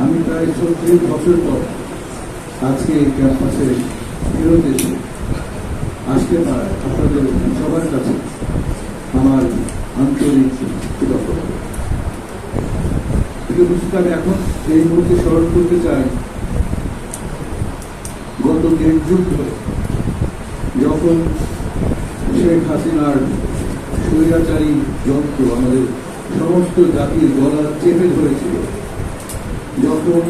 আমি প্রায় ৩৬ বছর পর আজকে এই ক্যাম্পাসে ফেরত এসে আসতে পারায় আপনাদের সবার কাছে আমার আন্তরিক কৃতজ্ঞতা। আমি এখন এই মুহূর্তে স্মরণ করতে চাই গত ১.৫ যুগ ধরে যখন শেখ হাসিনার স্বৈরাচারী যন্ত্র আমাদের সমস্ত জাতির গলা চেপে ধরেছিল, যখন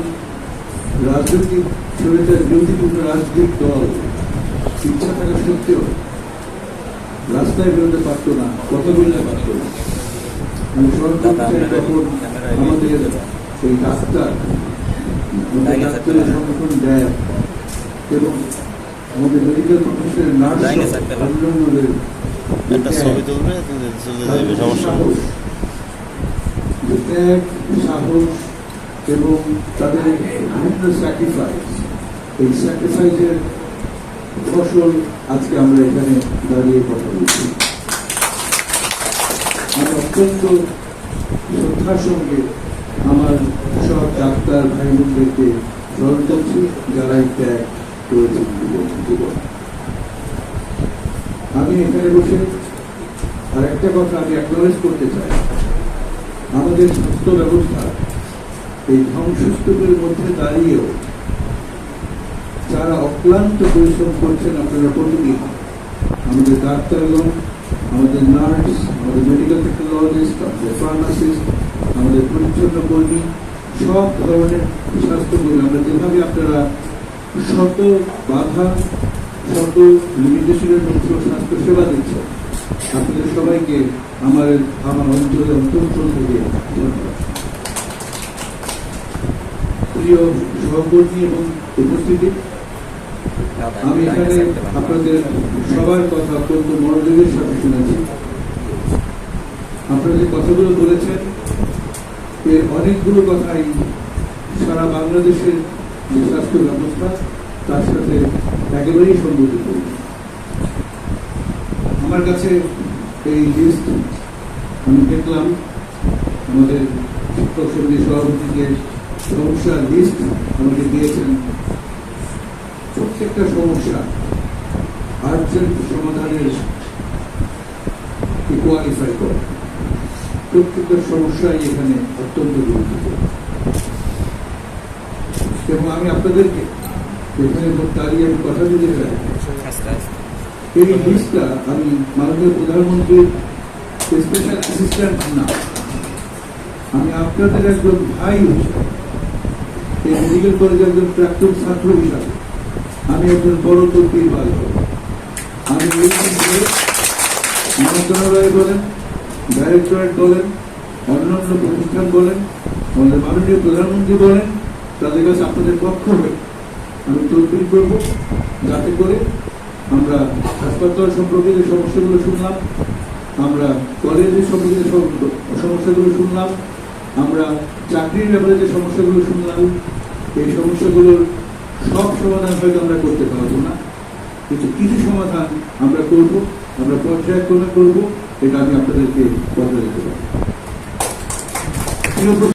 রাজনৈতিক স্বৈরাচার বিরোধী কোনো রাজনৈতিক দল ইচ্ছা থাকা সত্ত্বেও রাস্তায় বেরোতে পারত না, কথা বলতে পারত না। আমি স্মরণ করতে চাই তখন আমাদের এই ডাক্তারের সংগঠন দেয় এবং আমাদের মেডিকেল প্রফেশনের নার্স অন্যান্যদের সাহস এবং তাদের বিভিন্ন স্যাক্রিফাইস, এই স্যাক্রিফাইসের ফসল আজকে আমরা এখানে দাঁড়িয়ে কথা বলছি। আমি অত্যন্ত শ্রদ্ধার সঙ্গে আমার সব ডাক্তার ভাই বোনদেরকে স্মরণ করছি যারা এই ত্যাগ করেছেন জীবন। আমি এখানে বসে আর একটা কথা আমি অ্যাকনোলেজ করতে চাই, আমাদের স্বাস্থ্য ব্যবস্থা এই ধ্বংসস্তূপের মধ্যে দাঁড়িয়েও যারা অক্লান্ত পরিশ্রম করছেন আপনারা প্রতিদিন, আমাদের ডাক্তারগণ, আমাদের নার্স, আমাদের মেডিকেল টেকনোলজিস্ট, আমাদের ফার্মাসিস্ট, আমাদের পরিচ্ছন্ন কর্মী, সব ধরনের স্বাস্থ্যকর্মী, আমরা যেভাবে আপনারা শত বাধা, শত লিমিটেশনের মধ্যেও স্বাস্থ্য সেবা দিচ্ছেন, আপনাদের সবাইকে আমার অঞ্চলের অন্তঃস্থল থেকে ধন্যবাদ। প্রিয় সহকর্মী এবং উপস্থিতি, আমি এখানে আপনাদের সবার কথা অত্যন্ত মনোযোগের সাথে শুনেছি। আপনারা যে কথাগুলো বলেছেন এর অনেকগুলো কথাই সারা বাংলাদেশের যে স্বাস্থ্য ব্যবস্থা তার সাথে একেবারেই সংগঠিত। আমার কাছে এই লিস্ট আমি দেখলাম, আমাদের শিক্ষক সমিতির সভাপতিকে সমস্যার লিস্ট আমাকে দিয়েছেন। প্রত্যেকটা সমস্যা আর্জেন্ট সমাধানের কোয়ালিফাই করে, প্রত্যেকটা সমস্যাই এখানে অত্যন্ত গুরুত্বপূর্ণ। এবং আমি আপনাদেরকে এখানে দাঁড়িয়ে আমি কথা দিতে চাই, এই লিস্টটা আমি মাননীয় প্রধানমন্ত্রীর স্পেশাল অ্যাসিস্ট্যান্ট না, আমি আপনাদের একজন ভাই হিসাবে, এই মেডিকেল কলেজের একজন প্রাক্তন ছাত্র হিসাবে আমি একজন বড় তকদির বাদ। আমি মন্ত্রণালয় বলেন, ডাইরেক্টরেট বলেন, অন্যান্য প্রতিষ্ঠান বলেন, আমাদের মাননীয় প্রধানমন্ত্রী বলেন, তাদের কাছে আপনাদের পক্ষ হয়ে আমি তদবির করব যাতে করে আমরা হাসপাতাল সম্পর্কিত সমস্যাগুলো শুনলাম, আমরা কলেজের সম্পর্কিত সমস্যাগুলো শুনলাম, আমরা চাকরির ব্যাপারে যে সমস্যাগুলো শুনলাম, এই সমস্যাগুলোর সব সমাধান হয়তো আমরা করতে পারবো না, কিন্তু কিছু সমাধান আমরা করব, আমরা পর্যায়ক্রমে করব, এটা আমি আপনাদেরকে কথা দিতে পারি।